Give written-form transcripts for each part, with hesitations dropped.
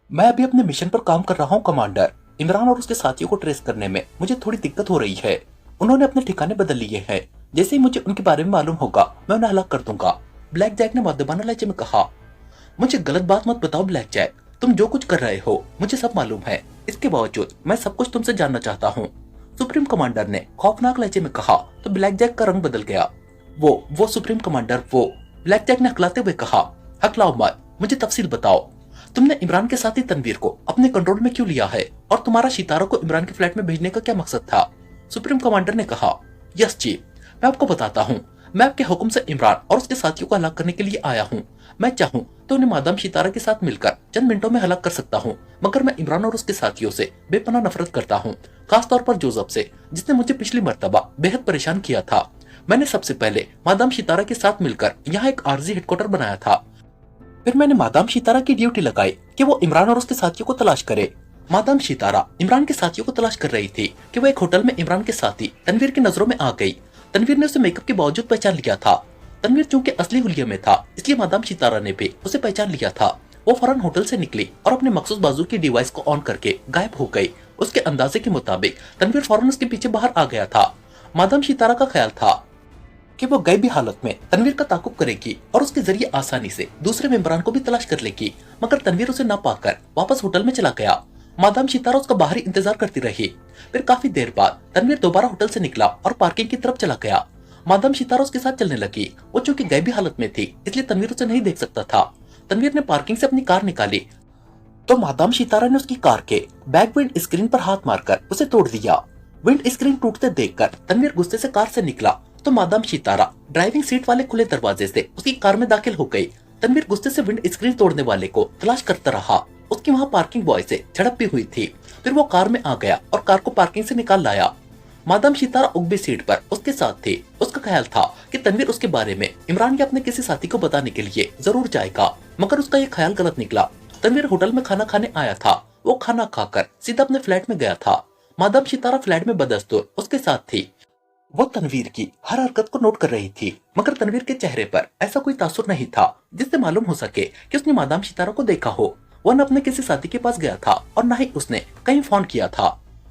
मैं अभी अपने मिशन पर काम कर रहा हूँ कमांडर। इमरान और उसके साथियों को ट्रेस करने में मुझे थोड़ी दिक्कत हो रही है। उन्होंने अपने ठिकाने बदल लिए हैं। जैसे ही मुझे उनके बारे में मालूम होगा मैं उन्हें हलाक कर दूंगा। ब्लैक जैक ने मुद्दबाना लहजे में कहा। मुझे गलत बात मत बताओ ब्लैक जैक, तुम जो कुछ कर रहे हो मुझे सब मालूम है। इसके बावजूद मैं सब कुछ तुमसे जानना चाहता हूँ, सुप्रीम कमांडर ने खौफनाक लहजे में कहा। तो ब्लैक जैक का रंग बदल गया। वो सुप्रीम कमांडर वो, ब्लैक जैक ने हकलाते हुए कहा। हकलाओ मत, मुझे तफसील बताओ। तुमने इमरान के साथी तनवीर को अपने कंट्रोल में क्यों लिया है और तुम्हारा सितारा को इमरान के फ्लैट में भेजने का क्या मकसद था? सुप्रीम कमांडर ने कहा। यस चीफ, मैं आपको बताता हूँ। मैं आपके हुक्म से इमरान और उसके साथियों को हलाक करने के लिए आया हूँ। मैं चाहूँ तो उन्हें मादाम सितारा के साथ मिलकर चंद मिनटों में हलाक कर सकता हूँ, मगर मैं इमरान और उसके साथियों से बेपनाह नफरत करता हूँ, खासतौर पर जोसेफ से, जिसने मुझे पिछली मर्तबा बेहद परेशान किया था। मैंने सबसे पहले मादाम सितारा के साथ मिलकर यहाँ एक आरजी हेडक्वार्टर बनाया था। फिर मैंने मादाम सितारा की ड्यूटी लगाई कि वो इमरान और उसके साथियों को तलाश करे। मादाम सितारा इमरान के साथियों को तलाश कर रही थी कि वो एक होटल में इमरान के साथी तनवीर की नजरों में आ गई। तनवीर ने उसे मेकअप के बावजूद पहचान लिया था। तनवीर चूंकि असली हुलिया में था, इसलिए मादाम सितारा ने भी उसे पहचान लिया था। वो फौरन होटल से निकली और अपने मखसूस बाजू की डिवाइस को ऑन करके गायब हो गई। उसके अंदाजे के मुताबिक तनवीर फौरन उसके पीछे बाहर आ गया था। मादाम सितारा का ख्याल था कि वो गैबी हालत में तनवीर का ताकुब करेगी और उसके जरिए आसानी से दूसरे मेंबरान को भी तलाश कर लेगी, मगर तनवीर उसे न पाकर वापस होटल में चला गया। मादाम सितारा उसका बाहरी इंतजार करती रही। फिर काफी देर बाद तनवीर दोबारा होटल से निकला और पार्किंग की तरफ चला गया। मादाम सितारा उसके साथ चलने लगी। वो चूंकि गैबी हालत में थी, इसलिए तनवीर उसे नहीं देख सकता था। तनवीर ने पार्किंग से अपनी कार निकाली तो मादाम सितारा ने उसकी कार के बैक विंड स्क्रीन पर हाथ मारकर उसे तोड़ दिया। विंड स्क्रीन टूटते देखकर तनवीर गुस्से से कार से निकला तो मादाम सितारा ड्राइविंग सीट वाले खुले दरवाजे से उसकी कार में दाखिल हो गई। तनवीर गुस्से से विंड स्क्रीन तोड़ने वाले को तलाश करता रहा। उसकी वहाँ पार्किंग बॉय से झड़प भी हुई थी। फिर वो कार में आ गया और कार को पार्किंग से निकाल लाया। मादाम सितारा उगबी सीट पर उसके साथ थी। उसका ख्याल था कि तनवीर उसके बारे में इमरान के अपने किसी साथी को बताने के लिए जरूर जाएगा, मगर उसका ये ख्याल गलत निकला। तनवीर होटल में खाना खाने आया था। वो खाना खाकर सीधा अपने फ्लैट में गया था। मादाम सितारा फ्लैट में बदस्तूर उसके साथ थी। वो तनवीर की हर हरकत को नोट कर रही थी, मगर तनवीर के चेहरे पर ऐसा कोई तासुर नहीं था जिससे मालूम हो सके कि उसने मादाम सितारा को देखा हो। वो न अपने किसी साथी के पास गया था और न ही उसने कहीं फोन किया था।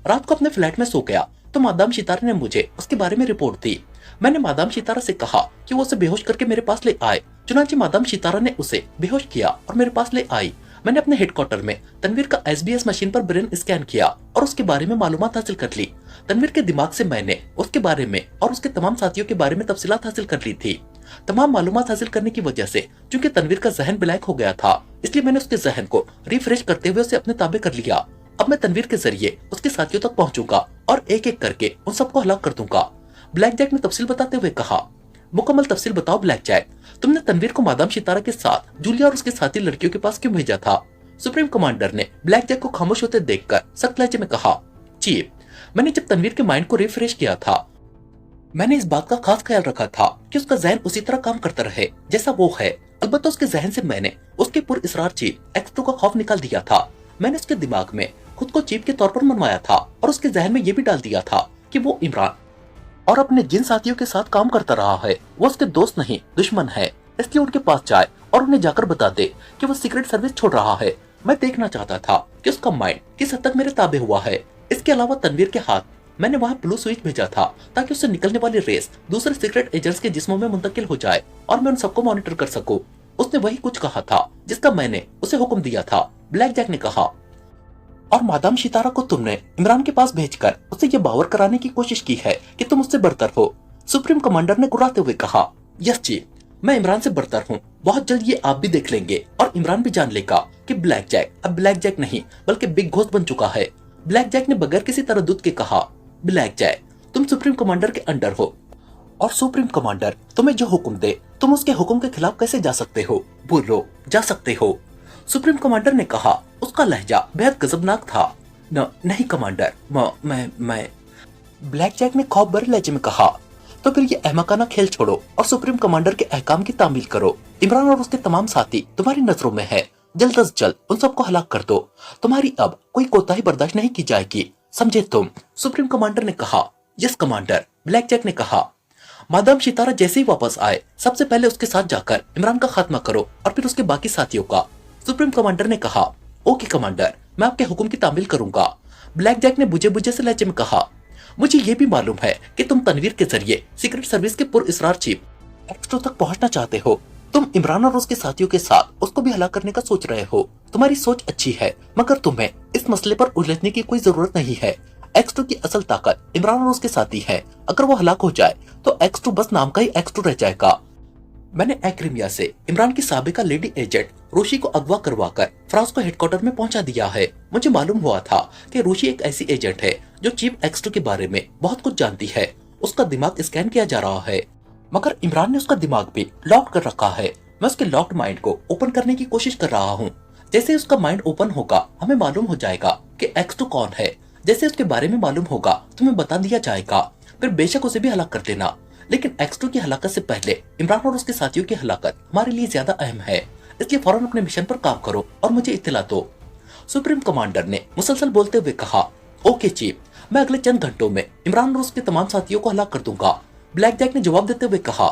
रात को अपने फ्लैट में सो गया तो मादाम सितारा ने मुझे उसके बारे में रिपोर्ट दी। मैंने मादाम सितारा से कहा कि वो उसे बेहोश करके मेरे पास ले आए। चुनांचे मादाम सितारा ने उसे बेहोश किया और मेरे पास ले आई। मैंने अपने हेडक्वार्टर में तनवीर का SBS मशीन पर ब्रेन स्कैन किया और उसके बारे में मालूमात हासिल कर ली। तनवीर के दिमाग से मैंने उसके बारे में और उसके तमाम साथियों के बारे में तफसीलात हासिल कर ली थी। तमाम मालूमात हासिल करने की वजह से चूंकि तनवीर का जहन ब्लैक हो गया था, इसलिए मैंने उसके जहन को रिफ्रेश करते हुए उसे अपने ताबे कर लिया। अब मैं तनवीर के जरिए उसके साथियों तक पहुंचूंगा और एक एक करके उन सबको हलाक कर दूंगा। ब्लैक जैक ने तफसील बताते हुए कहा। मुकम्मल तफसील बताओ ब्लैक जैक, तुमने तनवीर को मादाम सितारा के साथ जूलिया और उसके साथी लड़कियों के पास क्यों भेजा था? सुप्रीम कमांडर ने ब्लैक जैक को खामोश होते देखकर सख्त लहजे में कहा। चीफ, मैंने जब तनवीर के माइंड को रिफ्रेश किया था, मैंने इस बात का खास ख्याल रखा था कि उसका जहन उसी तरह काम करता रहे जैसा वो है। अलबत्ता उसके जहन से मैंने उसके पुरइसरार चीफ X2 का खौफ निकाल दिया था। मैंने उसके दिमाग में खुद को चीफ के तौर पर मनवाया था और उसके जहन में ये भी डाल दिया था कि वो इमरान और अपने जिन साथियों के साथ काम करता रहा है वो उसके दोस्त नहीं दुश्मन है। इसलिए उनके पास जाए और उन्हें जाकर बता दे कि वो सीक्रेट सर्विस छोड़ रहा है। मैं देखना चाहता था कि उसका माइंड किस हद तक मेरे ताबे हुआ है। इसके अलावा तनवीर के हाथ मैंने वहाँ ब्लू स्विच भेजा था ताकि उससे निकलने वाली रेस दूसरे सीक्रेट एजेंट्स के जिस्मों में मुंतकिल हो जाए और मैं उन सबको मॉनिटर कर सकूं। उसने वही कुछ कहा था जिसका मैंने उसे हुक्म दिया था, ब्लैक जैक ने कहा। और मादाम सितारा को तुमने इमरान के पास भेजकर उसे ये बावर कराने की कोशिश की है कि तुम उससे बरतर हो? सुप्रीम कमांडर ने गुर्राते हुए कहा। यस चीफ, मैं इमरान से बरतर हूँ। बहुत जल्द ये आप भी देख लेंगे और इमरान भी जान लेगा कि ब्लैक जैक अब ब्लैक जैक नहीं बल्कि बिग घोस्ट बन चुका है। ब्लैक जैक ने बगैर किसी तरद्दुद के कहा। ब्लैक जैक, तुम सुप्रीम कमांडर के अंडर हो और सुप्रीम कमांडर तुम्हें जो हुक्म दे तुम उसके हुक्म के खिलाफ कैसे जा सकते हो? बोलो, जा सकते हो? सुप्रीम कमांडर ने कहा। उसका लहजा बेहद गजबनाक था। नहीं कमांडर, मैं ब्लैक जैक ने खौफ भरे लहजे में कहा। तो फिर ये अहमकाना खेल छोड़ो और सुप्रीम कमांडर के अहकाम की तामील करो। इमरान और उसके तमाम साथी तुम्हारी नजरों में है। जल्द अज जल्द उन सबको हलाक कर दो। तुम्हारी अब कोई कोताही बर्दाश्त नहीं की जाएगी, समझे तुम? सुप्रीम कमांडर ने कहा। यस कमांडर, ब्लैक जैक ने कहा। मादाम सितारा जैसे ही वापस आए सबसे पहले उसके साथ जाकर इमरान का खात्मा करो और फिर उसके बाकी साथियों का, सुप्रीम कमांडर ने कहा। ओके कमांडर, मैं आपके हुक्म की तामील करूंगा। ब्लैक जैक ने बुझे बुझे से लहजे में कहा, मुझे ये भी मालूम है कि तुम तनवीर के जरिए सीक्रेट सर्विस के पुरअसरार चीफ एक्स्ट्रो तक पहुंचना चाहते हो। तुम इमरान और उसके साथियों के साथ उसको भी हलाक करने का सोच रहे हो। तुम्हारी सोच अच्छी है, मगर तुम्हें इस मसले पर उलझने की कोई जरूरत नहीं है। एक्स्ट्रो की असल ताकत इमरान और उसके साथी है। अगर वो हलाक हो जाए तो एक्स्ट्रो बस नाम का ही एक्स्ट्रो रह जाएगा। मैंने एक्रिमिया से इमरान की साबिका लेडी एजेंट रोशी को अगवा करवाकर फ्रांस हेडक्वार्टर में पहुंचा दिया है। मुझे मालूम हुआ था कि रोशी एक ऐसी एजेंट है जो चीफ एक्स्ट्रो के बारे में बहुत कुछ जानती है। उसका दिमाग स्कैन किया जा रहा है, मगर इमरान ने उसका दिमाग भी लॉक कर रखा है। मैं उसके लॉक्ड माइंड को ओपन करने की कोशिश कर रहा हूँ। जैसे उसका माइंड ओपन होगा हमें मालूम हो जाएगा कि एक्स्ट्रो कौन है। जैसे उसके बारे में मालूम होगा तुम्हें बता दिया जाएगा। फिर बेशक उसे भी हलाक कर देना, लेकिन एक्स्ट्रो की हलाकत से पहले इमरान और उसके साथियों की हलाकत हमारे लिए ज्यादा अहम है। इसलिए फौरन अपने मिशन पर काम करो और मुझे इत्तला दो। सुप्रीम कमांडर ने मुसलसल बोलते हुए कहा, ओके चीफ, मैं अगले चंद घंटों में इमरान और उसके तमाम साथियों को हलाक कर दूंगा। ब्लैक जैक ने जवाब देते हुए कहा,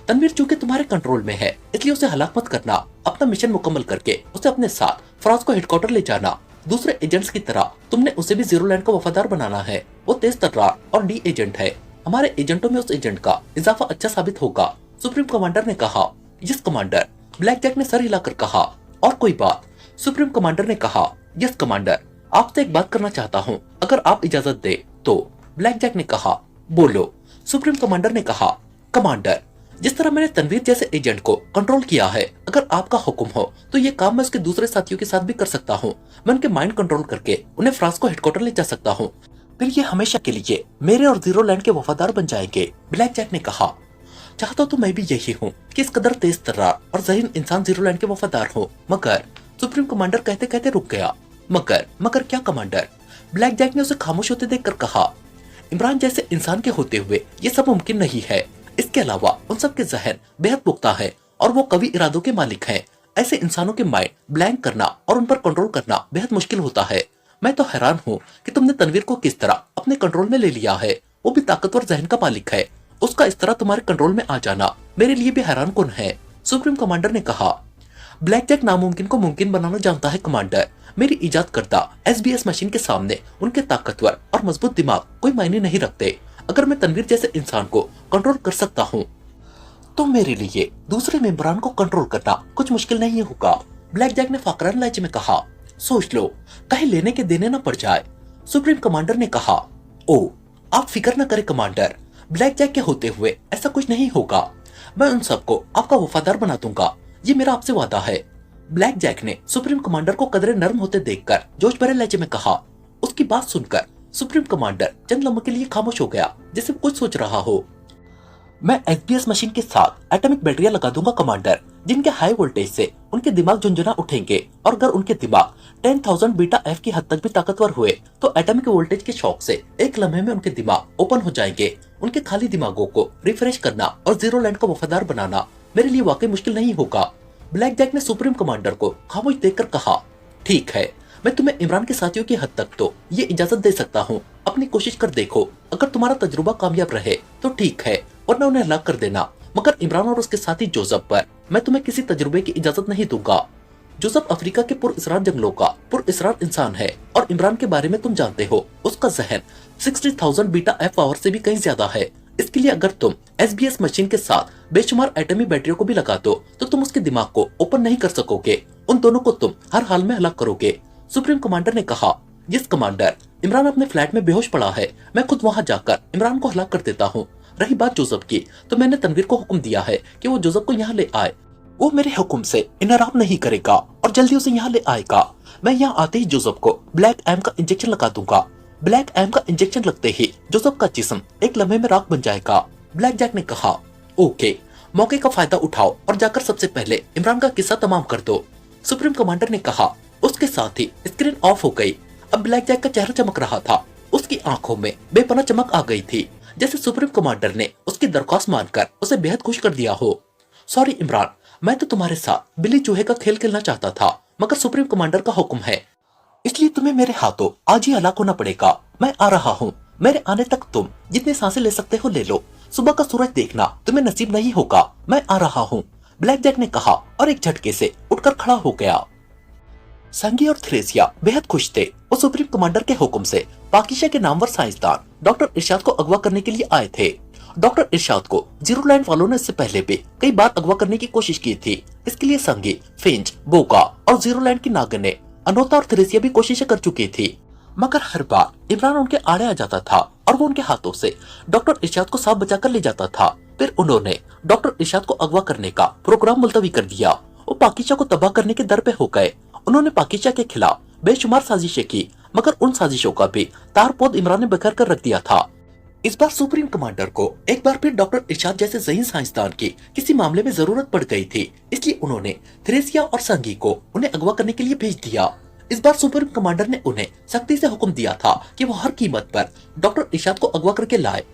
तनवीर चूंकि तुम्हारे कंट्रोल में है इसलिए उसे हलाक मत करना। अपना मिशन मुकम्मल करके उसे अपने साथ फ्रांस हेडक्वार्टर ले जाना। दूसरे एजेंट्स की तरह तुमने उसे भी जीरो लैंड का वफादार बनाना है। वो तेज तर्रार और डी एजेंट है। हमारे एजेंटों में उस एजेंट का इजाफा अच्छा साबित होगा। सुप्रीम कमांडर ने कहा, यस कमांडर। ब्लैक जैक ने सर हिलाकर कहा, और कोई बात? सुप्रीम कमांडर ने कहा, यस कमांडर, आपसे एक बात करना चाहता हूँ, अगर आप इजाजत दे तो। ब्लैक जैक ने कहा, बोलो। सुप्रीम कमांडर ने कहा, कमांडर, जिस तरह मैंने तनवीर जैसे एजेंट को कंट्रोल किया है, अगर आपका हुक्म हो तो ये काम मैं उसके दूसरे साथियों के साथ भी कर सकता हूँ। मैं उनके माइंड कंट्रोल करके उन्हें फ्रांस हेडक्वार्टर ले जा सकता हूँ। फिर ये हमेशा के लिए मेरे और जीरो लैंड के वफादार बन जाएंगे। ब्लैक जैक ने कहा, चाहता तो मैं भी यही हूँ कि इस कदर तेज तर्रार और ज़हीन इंसान जीरो लैंड के वफादार हो, मगर। सुप्रीम कमांडर कहते कहते रुक गया। मगर क्या कमांडर? ब्लैक जैक ने उसे खामोश होते देखकर कहा, इमरान जैसे इंसान के होते हुए ये सब मुमकिन नहीं है। इसके अलावा उन सब के जहन बेहद पुख्ता है और वो कवि इरादों के मालिक हैं। ऐसे इंसानों के माइंड ब्लैंक करना और उन पर कंट्रोल करना बेहद मुश्किल होता है। मैं तो हैरान हूँ कि तुमने तनवीर को किस तरह अपने कंट्रोल में ले लिया है। वो भी ताकतवर जहन का मालिक है। उसका इस तरह तुम्हारे कंट्रोल में आ जाना मेरे लिए भी हैरान कुन है। सुप्रीम कमांडर ने कहा, ब्लैक जैक नामुमकिन को मुमकिन बनाना जानता है कमांडर। मेरी इजाद करदा SBS मशीन के सामने उनके ताकतवर और मजबूत दिमाग कोई मायने नहीं रखते। अगर मैं तनवीर जैसे इंसान को कंट्रोल कर सकता हूँ तो मेरे लिए दूसरे मेंबरान को कंट्रोल करना कुछ मुश्किल नहीं होगा। ब्लैक जैक ने फाकरान लहजे में कहा, सोच लो, कहीं लेने के देने न पड़ जाए। सुप्रीम कमांडर ने कहा, ओ, आप फिक्र न करें कमांडर, ब्लैक जैक के होते हुए ऐसा कुछ नहीं होगा। मैं उन सबको आपका वफादार बना दूंगा, ये मेरा आपसे वादा है। ब्लैक जैक ने सुप्रीम कमांडर को कदरे नर्म होते देखकर जोश भरे लहजे में कहा। उसकी बात सुनकर सुप्रीम कमांडर चंद लम्हों के लिए खामोश हो गया, जैसे कुछ सोच रहा हो। मैं SBS मशीन के साथ एटॉमिक बैटरियां लगा दूंगा कमांडर, जिनके हाई वोल्टेज से उनके दिमाग झुंझुना उठेंगे, और अगर उनके दिमाग 10,000 बीटा F की हद तक भी ताकतवर हुए तो एटॉमिक वोल्टेज के शॉक से एक लम्हे में उनके दिमाग ओपन हो जाएंगे। उनके खाली दिमागों को रिफ्रेश करना और जीरो लैंड का वफादार बनाना मेरे लिए वाकई मुश्किल नहीं होगा। ब्लैक जैक ने सुप्रीम कमांडर को खामोश देखकर कहा, ठीक है, मैं तुम्हें इमरान के साथियों की हद तक तो ये इजाजत दे सकता हूँ। अपनी कोशिश कर देखो, अगर तुम्हारा तजुर्बा कामयाब रहे तो ठीक है, वरना उन्हें हलाक कर देना। मगर इमरान और उसके साथी जोसेफ पर मैं तुम्हें किसी तजुर्बे की इजाजत नहीं दूंगा। जोसेफ अफ्रीका के पुरअसरार जंगलों का पुरअसरार इंसान है, और इमरान के बारे में तुम जानते हो, उसका जहन 60,000 बीटा F पावर से भी कहीं ज्यादा है। इसके लिए अगर तुम SBS मशीन के साथ बेशुमार एटमी बैटरियों को भी लगा दो तो तुम उसके दिमाग को ओपन नहीं कर सकोगे। उन दोनों को तुम हर हाल में हलाक करोगे। सुप्रीम कमांडर ने कहा, यस कमांडर, इमरान अपने फ्लैट में बेहोश पड़ा है, मैं खुद वहां जाकर इमरान को हलाक कर देता हूँ। रही बात जोसेफ की, तो मैंने तनवीर को हुक्म दिया है कि वो जोसेफ को यहाँ ले आए। वो मेरे हुक्म से इनराम नहीं करेगा और जल्दी उसे यहाँ ले आएगा। मैं यहाँ आते ही जोसेफ को ब्लैक एम का इंजेक्शन लगा दूंगा। ब्लैक एम का इंजेक्शन लगते ही जोसेफ का जिस्म एक लम्हे में राख बन जाएगा। ब्लैक जैक ने कहा, ओके, मौके का फायदा उठाओ और जाकर सबसे पहले इमरान का किस्सा तमाम कर दो। सुप्रीम कमांडर ने कहा। उसके साथ ही स्क्रीन ऑफ हो गई। अब ब्लैक जैक का चेहरा चमक रहा था। उसकी आंखों में बेपनाह चमक आ गई थी, जैसे सुप्रीम कमांडर ने उसकी दरख्वास्त मानकर उसे बेहद खुश कर दिया हो। सॉरी इमरान, मैं तो तुम्हारे साथ बिल्ली चूहे का खेल खेलना चाहता था, मगर सुप्रीम कमांडर का हुक्म है, इसलिए तुम्हें मेरे हाथों आज ही हलाक होना पड़ेगा। मैं आ रहा हूँ। मेरे आने तक तुम जितनी सांसें ले सकते हो ले लो। सुबह का सूरज देखना तुम्हें नसीब नहीं होगा। मैं आ रहा हूँ, ब्लैक जैक ने कहा और एक झटके से उठकर खड़ा हो गया। संगी और थ्रेसिया बेहद खुश थे। वो सुप्रीम कमांडर के हुक्म से पाकिशा के नामवर साइंसदान डॉक्टर इरशाद को अगवा करने के लिए आए थे। डॉक्टर इरशाद को जीरो लैंड वालों ने इससे पहले भी कई बार अगवा करने की कोशिश की थी। इसके लिए संगी, फिंच, बोका और जीरो लैंड की नागिन ने अनोता और थ्रेसिया भी कोशिशें कर चुकी थी, मगर हर बार इमरान उनके आड़े आ जाता था और वो उनके हाथों से डॉक्टर इरशाद को सांप बचाकर ले जाता था। फिर उन्होंने डॉक्टर इरशाद को अगवा करने का प्रोग्राम मुलतवी कर दिया। वो पाकिशा को तबाह करने के दर पे हो गए। उन्होंने पाकिशा के खिलाफ बेशुमार साजिशें की, मगर उन साजिशों का भी तारपोद इमरान ने बिखेर कर रख दिया था। इस बार सुप्रीम कमांडर को एक बार फिर डॉक्टर इरशाद जैसे ज़हीन साइंसदान की किसी मामले में जरूरत पड़ गई थी, इसलिए उन्होंने थ्रेसिया और संगी को उन्हें अगवा करने के लिए भेज दिया। इस बार सुप्रीम कमांडर ने उन्हें सख्ती से हुक्म दिया था कि वो हर कीमत पर डॉक्टर इरशाद को अगवा करके लाए।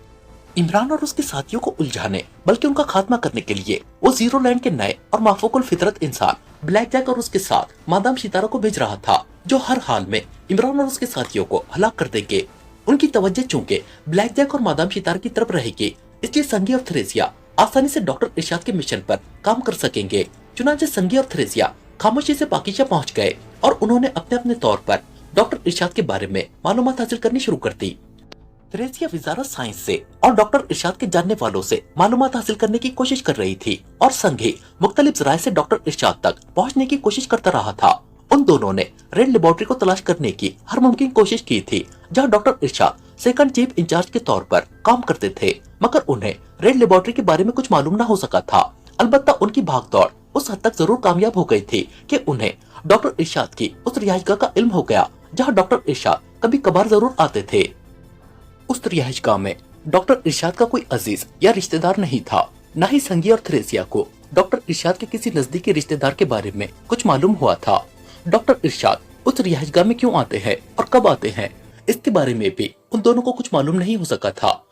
इमरान और उसके साथियों को उलझाने बल्कि उनका खात्मा करने के लिए वो जीरो लैंड के नए और माफूकुल फितरत इंसान ब्लैक जैक और उसके साथ मादाम सितारा को भेज रहा था, जो हर हाल में इमरान और उसके साथियों को हलाक कर देंगे। उनकी तवज्जो चूंकि ब्लैक जैक और मादाम सितारा की तरफ रहेगी, इसलिए संगी और थ्रेसिया आसानी से डॉक्टर इरशाद के मिशन पर काम कर सकेंगे। चुनांचे संगी और थ्रेसिया खामोशी से पाकिशा पहुंच गए और उन्होंने अपने अपने तौर पर डॉक्टर इरशाद के बारे में मालूमात हासिल करनी शुरू कर दी। थ्रेसिया वजारत साइंस से और डॉक्टर इरशाद के जानने वालों से मालूमात हासिल करने की कोशिश कर रही थी और संगी मुख्तलिफ जराये से डॉक्टर इरशाद तक पहुंचने की कोशिश करता रहा था। उन दोनों ने रेड लेबोरेटरी को तलाश करने की हर मुमकिन कोशिश की थी, जहां डॉक्टर इरशाद सेकंड चीफ इंचार्ज के तौर पर काम करते थे, मगर उन्हें रेड लेबोरेटरी के बारे में कुछ मालूम न हो सका था। अलबत्ता उनकी भागदौड़ उस हद तक जरूर कामयाब हो गई थी कि उन्हें डॉक्टर इरशाद की उस रिहाइशगाह का इल्म हो गया, जहां डॉक्टर इरशाद कभी कभार जरूर आते थे। उस रिहाइशगाह में डॉक्टर इरशाद का कोई अजीज या रिश्तेदार नहीं था। न ही संगी और थ्रेसिया को डॉक्टर इरशाद के किसी नजदीकी रिश्तेदार के बारे में कुछ मालूम हुआ था। डॉक्टर इरशाद उस रिहाइशगाह में क्यों आते हैं और कब आते हैं, इसके बारे में भी उन दोनों को कुछ मालूम नहीं हो सका था।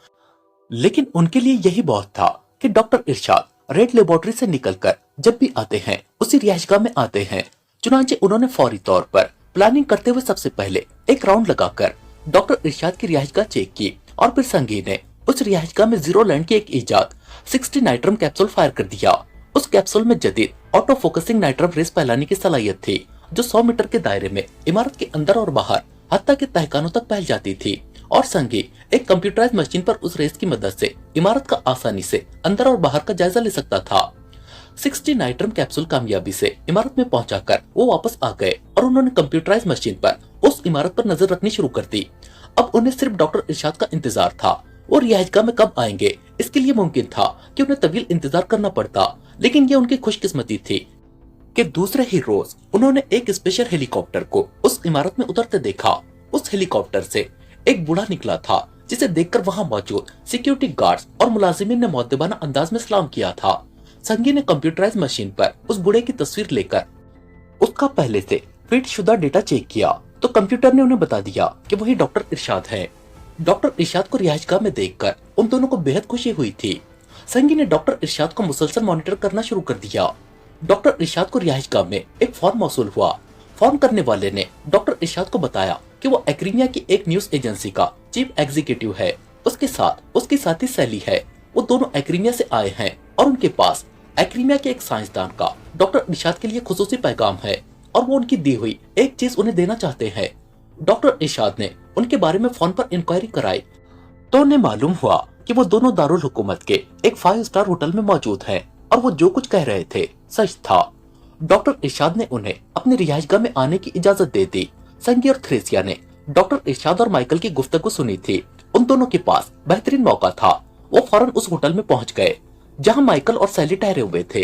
लेकिन उनके लिए यही बहुत था कि डॉक्टर इरशाद रेड लेबोरेटरी से निकलकर जब भी आते हैं उसी रिहाइशगाह में आते हैं। चुनांचे उन्होंने फौरी तौर पर प्लानिंग करते हुए सबसे पहले एक राउंड लगाकर डॉक्टर इरशाद की रिहाइशगाह चेक की और फिर संगी ने उस रिहाइशगाह में जीरो लैंड की एक इजाद 60 नाइट्रम कैप्सूल फायर कर दिया। उस कैप्सूल में जदीद ऑटो फोकसिंग नाइट्रम रेस फैलाने की सलाहियत थी, जो 100 मीटर के दायरे में इमारत के अंदर और बाहर हत्ता के तहखानों तक फैल जाती थी। और संगी एक कंप्यूटराइज मशीन पर उस रेस की मदद से इमारत का आसानी से अंदर और बाहर का जायजा ले सकता था। 60 नाइट्रम कैप्सूल कामयाबी से इमारत में पहुंचाकर वो वापस आ गए और उन्होंने कंप्यूटराइज मशीन पर उस इमारत पर नजर रखनी शुरू कर दी। अब उन्हें सिर्फ डॉक्टर इरशाद का इंतजार था। वो रिहाइशगाह में कब आएंगे, इसके लिए मुमकिन था कि उन्हें तवील इंतजार करना पड़ता, लेकिन ये उनकी खुशकिस्मती थी कि दूसरे ही रोज उन्होंने एक स्पेशल हेलीकॉप्टर को उस इमारत में उतरते देखा। उस हेलीकॉप्टर से एक बूढ़ा निकला था, जिसे देखकर वहां मौजूद सिक्योरिटी गार्ड्स और मुलाजिमीन ने मुअद्दिबाना अंदाज में सलाम किया था। संगी ने कंप्यूटराइज मशीन पर उस बूढ़े की तस्वीर लेकर उसका पहले से फीड शुदा डेटा चेक किया तो कंप्यूटर ने उन्हें बता दिया कि वही डॉक्टर इरशाद है। डॉक्टर इरशाद को रिहाइशगाह में देखकर उन दोनों को बेहद खुशी हुई थी। संगी ने डॉक्टर इरशाद को मुसलसल मॉनिटर करना शुरू कर दिया। डॉक्टर इरशाद को रिहाइशगाह में एक फॉर्म मौसूल हुआ। फोन करने वाले ने डॉक्टर इरशाद को बताया कि वो एक्रीमिया की एक न्यूज एजेंसी का चीफ एग्जीक्यूटिव है। उसके साथ उसकी साथी सैली है। वो दोनों एक्रीमिया से आए हैं और उनके पास एक्रीमिया के एक साइंसदान का डॉक्टर इरशाद के लिए खुसूसी पैगाम है और वो उनकी दी हुई एक चीज उन्हें देना चाहते हैं। डॉक्टर इरशाद ने उनके बारे में फोन पर इंक्वायरी कराई तो उन्हें मालूम हुआ कि वो दोनों दारुल हुकूमत के एक 5 स्टार होटल में मौजूद हैं और वो जो कुछ कह रहे थे सच था। डॉक्टर इरशाद ने उन्हें अपनी रिहाइशगाह में आने की इजाजत दे दी। संगी और थ्रेसिया ने डॉक्टर इरशाद और माइकल की गुफ्तगू सुनी थी। उन दोनों के पास बेहतरीन मौका था। वो फौरन उस होटल में पहुंच गए जहां माइकल और सैली ठहरे हुए थे।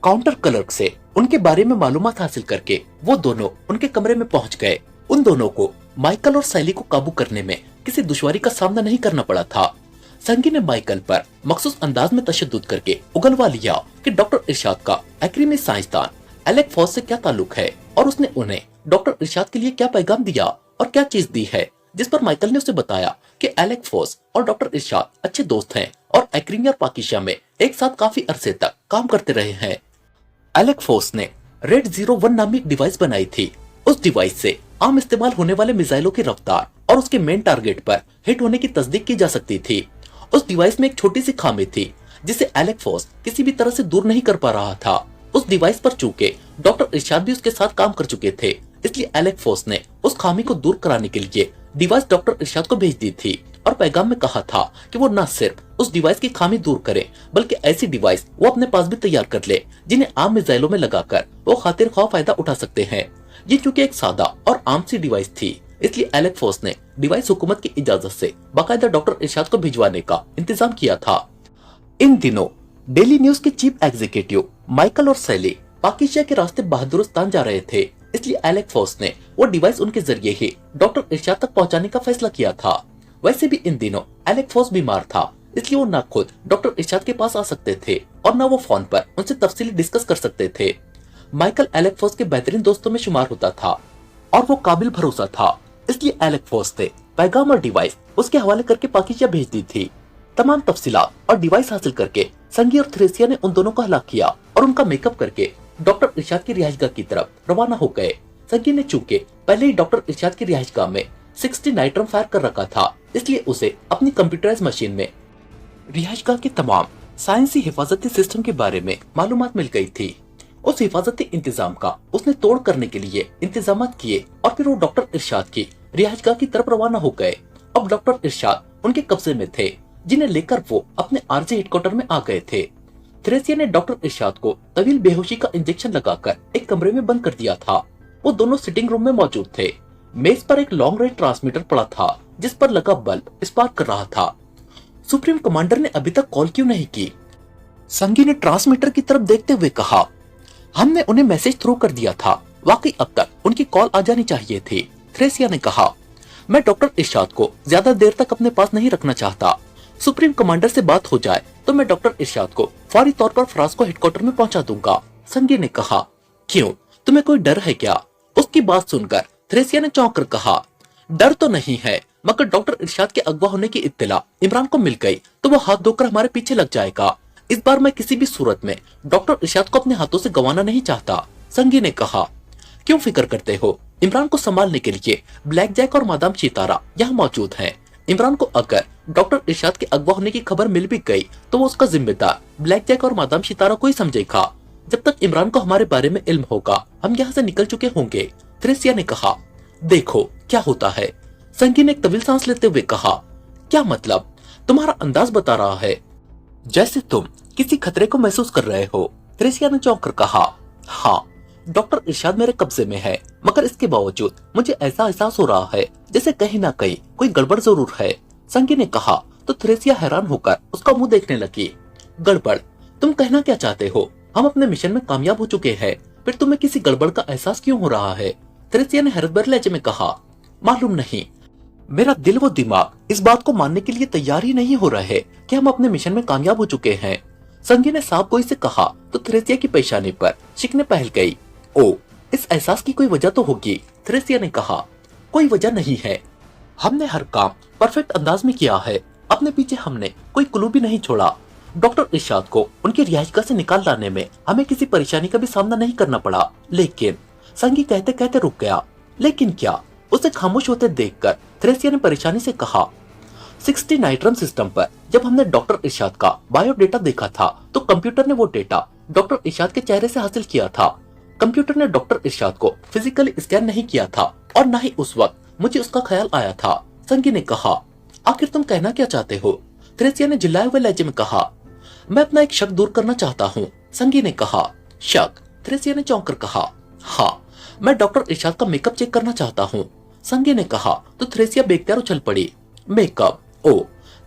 काउंटर क्लर्क से उनके बारे में मालूमात हासिल करके वो दोनों उनके कमरे में पहुंच गए। उन दोनों को माइकल और सैली को काबू करने में किसी दुश्वारी का सामना नहीं करना पड़ा था। संगी ने माइकल पर मखसूस अंदाज में तशद्दुद करके उगलवा लिया कि डॉक्टर इरशाद का एक्रीमी साइंसदान एलेक फॉस से क्या ताल्लुक है और उसने उन्हें डॉक्टर इरशाद के लिए क्या पैगाम दिया और क्या चीज दी है, जिस पर माइकल ने उसे बताया कि एलेक फॉस और डॉक्टर इरशाद अच्छे दोस्त हैं और एक्रीमी और पाकिशा में एक साथ काफी अरसे तक काम करते रहे हैं। एलेक फॉस ने रेड 01 नामी एक डिवाइस बनाई थी। उस डिवाइस से आम इस्तेमाल होने वाले मिसाइलों की रफ्तार और उसके मेन टारगेट पर हिट होने की तस्दीक की जा सकती थी। उस डिवाइस में एक छोटी सी खामी थी जिसे एलेक फॉस किसी भी तरह से दूर नहीं कर पा रहा था। उस डिवाइस पर चूके डॉक्टर इरशाद भी उसके साथ काम कर चुके थे, इसलिए एलेक्स फोर्स ने उस खामी को दूर कराने के लिए डिवाइस डॉक्टर इरशाद को भेज दी थी और पैगाम में कहा था कि वो न सिर्फ उस डिवाइस की खामी दूर करे बल्कि ऐसी डिवाइस वो अपने पास भी तैयार कर ले जिन्हें आम मिसाइलों में लगाकर वो खातिर ख्वाह फायदा उठा सकते हैं। ये चूंकि एक सादा और आम सी डिवाइस थी, इसलिए एलेक्स फोर्स ने डिवाइस हुकूमत की इजाजत से बाकायदा डॉक्टर इरशाद को भिजवाने का इंतजाम किया था। इन दिनों डेली न्यूज के चीफ एग्जीक्यूटिव माइकल और सैली पाकिस्तान के रास्ते बहादुरिस्तान जा रहे थे, इसलिए एलेक्स फोर्स ने वो डिवाइस उनके जरिए ही डॉक्टर इरशाद तक पहुंचाने का फैसला किया था। वैसे भी इन दिनों एलेक्स फोर्स बीमार था, इसलिए वो न खुद डॉक्टर इरशाद के पास आ सकते थे और न वो फोन पर उनसे तफसीली डिस्कस कर सकते थे। माइकल एलेक्स फोर्स के बेहतरीन दोस्तों में शुमार होता था और वो काबिल भरोसा था, इसलिए एलेक्स फोर्स ने पैगाम और डिवाइस उसके हवाले करके पाकिस्तान भेज दी थी। तमाम तफसीलात और डिवाइस हासिल करके संगी और थ्रेसिया ने उन दोनों को हलाक किया और उनका मेकअप करके डॉक्टर इरशाद की रिहाइशगाह की तरफ रवाना हो गए। संगी ने चूंकि पहले ही डॉक्टर इरशाद की रिहाइशगाह में 60 नाइट्रम फायर कर रखा था, इसलिए उसे अपनी कंप्यूटराइज मशीन में रिहाइशगाह के तमाम साइंसी हिफाजती सिस्टम के बारे में मालूमात मिल गई थी। उस हिफाजती इंतजाम का उसने तोड़ करने के लिए इंतजाम किए और फिर वो डॉक्टर इरशाद की रिहाइशगाह की तरफ रवाना हो गए। अब डॉक्टर इरशाद उनके कब्जे में थे, जिन्हें लेकर वो अपने आरजी हेडक्वार्टर में आ गए थे। थ्रेसिया ने डॉक्टर इरशाद को तवील बेहोशी का इंजेक्शन लगाकर एक कमरे में बंद कर दिया था। वो दोनों सिटिंग रूम में मौजूद थे। मेज पर एक लॉन्ग रेंज ट्रांसमीटर पड़ा था, जिस पर लगा बल्ब स्पार्क कर रहा था। सुप्रीम कमांडर ने अभी तक कॉल क्यों नहीं की? संगी ने ट्रांसमीटर की तरफ देखते हुए कहा, हमने उन्हें मैसेज थ्रू कर दिया था, वाकई अब तक उनकी कॉल आ जानी चाहिए थी। थ्रेसिया ने कहा, मैं डॉक्टर इरशाद को ज्यादा देर तक अपने पास नहीं रखना चाहता। सुप्रीम कमांडर से बात हो जाए तो मैं डॉक्टर इरशाद को फौरी तौर पर फ्रांस को हेडक्वार्टर में पहुंचा दूंगा। संगी ने कहा, क्यों, तुम्हें कोई डर है क्या? उसकी बात सुनकर थ्रेसिया ने चौंक कर कहा, डर तो नहीं है, मगर डॉक्टर इरशाद के अगवा होने की इत्तला इमरान को मिल गई तो वो हाथ धोकर हमारे पीछे लग जाएगा। इस बार मैं किसी भी सूरत में डॉक्टर इरशाद को अपने हाथों से गंवाना नहीं चाहता। संगी ने कहा, क्यों फिक्र करते हो? इमरान को संभालने के लिए ब्लैक जैक और मादाम सितारा यहाँ मौजूद हैं। इमरान को अगर डॉक्टर इरशाद के अगवा होने की खबर मिल भी गई तो वो उसका जिम्मेदार ब्लैक जैक और मादाम सितारा को ही समझेगा। जब तक इमरान को हमारे बारे में इल्म होगा हम यहाँ से निकल चुके होंगे। थ्रेसिया ने कहा, देखो क्या होता है। संगी ने एक तवील सांस लेते हुए कहा, क्या मतलब? तुम्हारा अंदाज बता रहा है जैसे तुम किसी खतरे को महसूस कर रहे हो। थ्रेसिया ने चौंक कर कहा, हाँ, डॉक्टर इरशाद मेरे कब्जे में है, मगर इसके बावजूद मुझे ऐसा एहसास हो रहा है जैसे कहीं ना कहीं कोई गड़बड़ जरूर है। संगी ने कहा तो थ्रेसिया हैरान होकर उसका मुंह देखने लगी। गड़बड़? तुम कहना क्या चाहते हो? हम अपने मिशन में कामयाब हो चुके हैं, फिर तुम्हें किसी गड़बड़ का एहसास क्यों हो रहा है? थ्रेसिया ने हैरत भरे लहजे में कहा, मालूम नहीं, मेरा दिल व दिमाग इस बात को मानने के लिए तैयार ही नहीं हो रहे कि हम अपने मिशन में कामयाब हो चुके हैं। संगी ने साफ गोई से कहा तो थ्रेसिया की पेशानी पर शिकने पहल गई। ओ, इस एहसास की कोई वजह तो होगी। थ्रेसिया ने कहा, कोई वजह नहीं है, हमने हर काम परफेक्ट अंदाज में किया है, अपने पीछे हमने कोई क्लू भी नहीं छोड़ा। डॉक्टर इरशाद को उनकी रिहाइशगाह से निकाल लाने में हमें किसी परेशानी का भी सामना नहीं करना पड़ा। लेकिन संगी कहते कहते रुक गया। लेकिन क्या? उसे खामोश होते देखकर थ्रेसिया ने परेशानी से कहा, 60 नाइट्रम सिस्टम पर जब हमने डॉक्टर इरशाद का बायोडेटा देखा था तो कंप्यूटर ने वो डेटा डॉक्टर इरशाद के चेहरे से हासिल किया था। कंप्यूटर ने डॉक्टर इरशाद को फिजिकली स्कैन नहीं किया था और न ही उस वक्त मुझे उसका ख्याल आया था। संगी ने कहा, आखिर तुम कहना क्या चाहते हो? थ्रेसिया ने जिल्लाए हुए लहजे में कहा, मैं अपना एक शक दूर करना चाहता हूँ। संगी ने कहा, शक? थ्रेसिया ने चौंक कर कहा, हाँ, मैं डॉक्टर इरशाद का मेकअप चेक करना चाहता हूँ। संगी ने कहा तो थ्रेसिया बेख्तियार उछल पड़ी। मेकअप? ओ,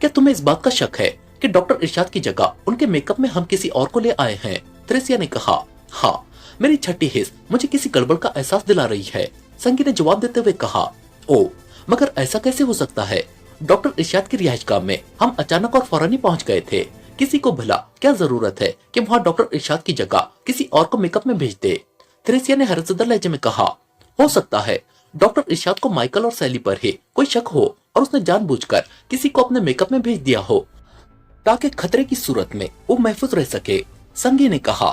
क्या तुम्हें इस बात का शक है कि डॉक्टर इरशाद की जगह उनके मेकअप में हम किसी और को ले आए हैं? थ्रेसिया ने कहा, हाँ, मेरी छठी हिस्स मुझे किसी गड़बड़ का एहसास दिला रही है। संगी ने जवाब देते हुए कहा, ओ, मगर ऐसा कैसे हो सकता है? डॉक्टर इरशाद की रिहाइशगाह में हम अचानक और फौरन ही पहुंच गए थे। किसी को भला क्या जरूरत है कि वहाँ डॉक्टर इरशाद की जगह किसी और को मेकअप में भेज दे? थ्रेसिया ने हैरतजदा लहजे में कहा, हो सकता है डॉक्टर इरशाद को माइकल और सैली पर ही कोई शक हो और उसने जानबूझकर किसी को अपने मेकअप में भेज दिया हो ताकि खतरे की सूरत में वो महफूज रह सके। संगी ने कहा,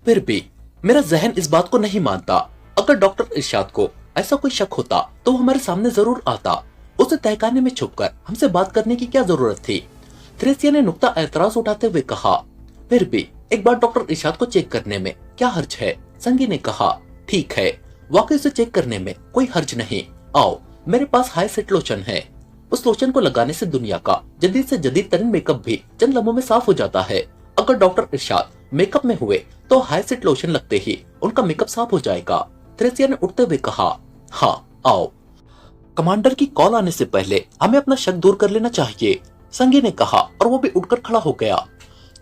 फिर भी मेरा जहन इस बात को नहीं मानता। अगर डॉक्टर इरशाद को ऐसा कोई शक होता तो वो हमारे सामने जरूर आता। उसे तहखाने में छुपकर हमसे बात करने की क्या जरूरत थी? थ्रेसिया ने नुक्ता एतराज उठाते हुए कहा, फिर भी एक बार डॉक्टर इरशाद को चेक करने में क्या हर्ज है? संगी ने कहा, ठीक है, वाकई उसे चेक करने में कोई हर्ज नहीं। आओ, मेरे पास हाई सेट लोशन है। उस लोशन को लगाने से दुनिया का जदीद से जदीद तरीन मेकअप भी चंद लम्हों में साफ हो जाता है। अगर डॉक्टर इरशाद मेकअप में हुए तो हाई सेट लोशन लगते ही उनका मेकअप साफ हो जाएगा। थ्रेसिया ने उठते हुए कहा, हाँ आओ। कमांडर की कॉल आने से पहले हमें अपना शक दूर कर लेना चाहिए, संगी ने कहा और वो भी उठकर खड़ा हो गया।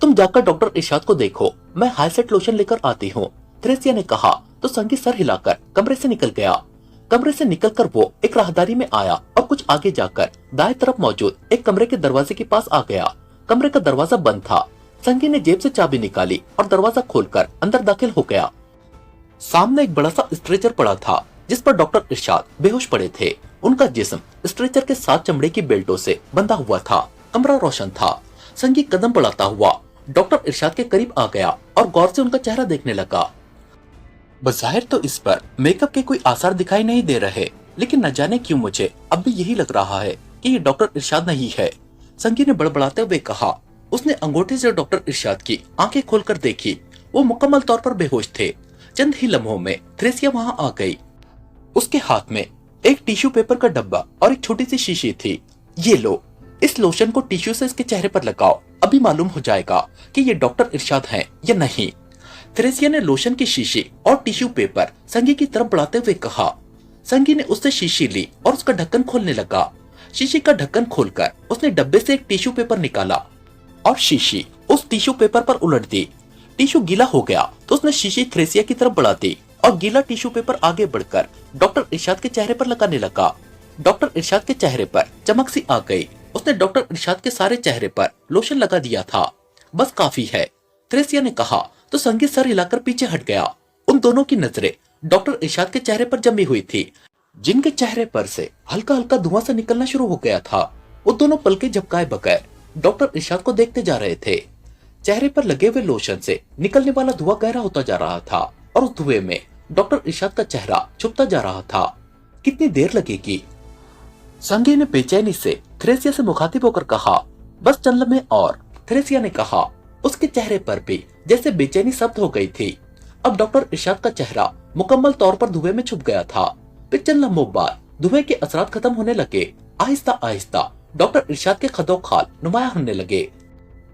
तुम जाकर डॉक्टर इरशाद को देखो, मैं हाई सेट लोशन लेकर आती हूँ, थ्रेसिया ने कहा तो संगी सर हिलाकर कमरे से निकल गया। कमरे से निकलकर वो एक राहदारी में आया और कुछ आगे जाकर दाएं तरफ मौजूद एक कमरे के दरवाजे के पास आ गया। कमरे का दरवाजा बंद था। संगी ने जेब से चाबी निकाली और दरवाजा खोलकर अंदर दाखिल हो गया। सामने एक बड़ा सा स्ट्रेचर पड़ा था जिस पर डॉक्टर इरशाद बेहोश पड़े थे। उनका जिस्म स्ट्रेचर के साथ चमड़े की बेल्टों से बंधा हुआ था। कमरा रोशन था। संगी कदम बढ़ाता हुआ डॉक्टर इरशाद के करीब आ गया और गौर से उनका चेहरा देखने लगा। बज़ाहिर तो इस पर मेकअप के कोई आसार दिखाई नहीं दे रहे, लेकिन न जाने क्यों मुझे अब भी यही लग रहा है कि ये डॉक्टर इरशाद नहीं है, संगी ने बड़बड़ाते हुए कहा। उसने अंगूठे से डॉक्टर इरशाद की आंखें खोलकर देखी। वो मुकम्मल तौर पर बेहोश थे। चंद ही लम्हों में थ्रेसिया वहां आ गई। उसके हाथ में एक टिश्यू पेपर का डब्बा और एक छोटी सी शीशी थी। ये लो, इस लोशन को टिश्यू से इसके चेहरे पर लगाओ, अभी मालूम हो जाएगा कि ये डॉक्टर इरशाद हैं या नहीं। थ्रेसिया ने लोशन की शीशी और टिश्यू पेपर संगी की तरफ बढ़ाते हुए कहा। संगी ने उससे शीशी ली और उसका ढक्कन खोलने लगा। शीशी का ढक्कन खोलकर उसने डब्बे से एक टिश्यू पेपर निकाला और शीशी उस टिश्यू पेपर पर उलट दी। टिश्यू गीला हो गया तो उसने शीशी थ्रेसिया की तरफ बढ़ा दी और गीला टिश्यू पेपर आगे बढ़कर डॉक्टर इरशाद के चेहरे पर लगाने लगा। डॉक्टर इरशाद के चेहरे पर चमक सी आ गई। उसने डॉक्टर इरशाद के सारे चेहरे पर लोशन लगा दिया था। बस काफी है, थ्रेसिया ने कहा तो संगी सर हिलाकर पीछे हट गया। उन दोनों की नजरें डॉक्टर इरशाद के चेहरे पर जमी हुई थी, जिनके चेहरे पर से हल्का हल्का धुआं सा निकलना शुरू हो गया था। वो दोनों पलके झपकाए बगैर डॉक्टर इरशाद को देखते जा रहे थे। चेहरे पर लगे हुए लोशन से निकलने वाला धुआं गहरा होता जा रहा था और उस धुएं में डॉक्टर इरशाद का चेहरा छुपता जा रहा था। कितनी देर लगेगी? संगी ने बेचैनी से थ्रेसिया से मुखातिब होकर कहा। बस चंद लम्हे और, थ्रेसिया ने कहा। उसके चेहरे पर भी जैसे बेचैनी शब्द हो गई थी। अब डॉक्टर इरशाद का चेहरा मुकम्मल तौर पर धुएं में छुप गया था। फिर चंद लम्हों बाद धुएं के असरात खत्म होने लगे। आहिस्ता आहिस्ता डॉक्टर इरशाद के खदो खाल नुमाया होने लगे।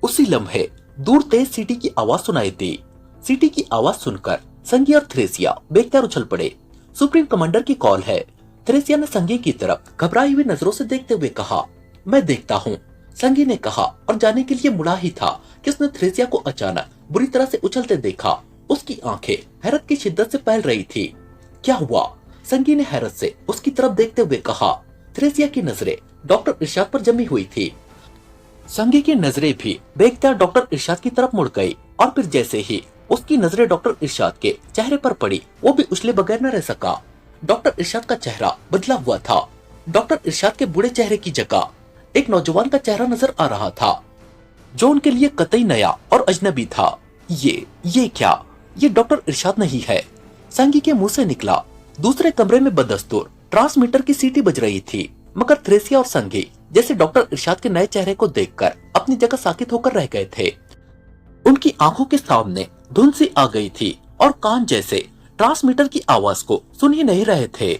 उसी लम्हे दूर तेज सीटी की आवाज सुनाई दी। सीटी की आवाज सुनकर संगी और थ्रेसिया बेख्तियार उछल पड़े। सुप्रीम कमांडर की कॉल है। थ्रेसिया ने संगी की तरफ घबराई हुई नजरों से देखते हुए कहा। मैं देखता हूँ, संगी ने कहा और जाने के लिए मुड़ा ही था कि उसने थ्रेसिया को अचानक बुरी तरह से उछलते देखा। उसकी आंखें हैरत की शिद्दत से फैल रही थी। क्या हुआ? संगी ने हैरत से उसकी तरफ देखते हुए कहा। थ्रेसिया की नजरें डॉक्टर इरशाद पर जमी हुई थी। संगी की नजरें भी बेख्तियार डॉक्टर इरशाद की तरफ मुड़ गई और फिर जैसे ही उसकी नजरें डॉक्टर इरशाद के चेहरे पर पड़ी, वो भी उछले बगैर न रह सका। डॉक्टर इरशाद का चेहरा बदला हुआ था। डॉक्टर इरशाद के बूढ़े चेहरे की जगह एक नौजवान का चेहरा नजर आ रहा था, जो उनके लिए कतई नया और अजनबी था। ये क्या? ये डॉक्टर इरशाद नहीं है, संगी के मुंह से निकला। दूसरे कमरे में बदस्तूर ट्रांसमीटर की सीटी बज रही थी, मगर थ्रेसिया और संगी जैसे डॉक्टर इरशाद के नए चेहरे को देखकर अपनी जगह साकित होकर रह गए थे। उनकी आंखों के सामने धुंध सी आ गई थी और कान जैसे ट्रांसमीटर की आवाज को सुन ही नहीं रहे थे।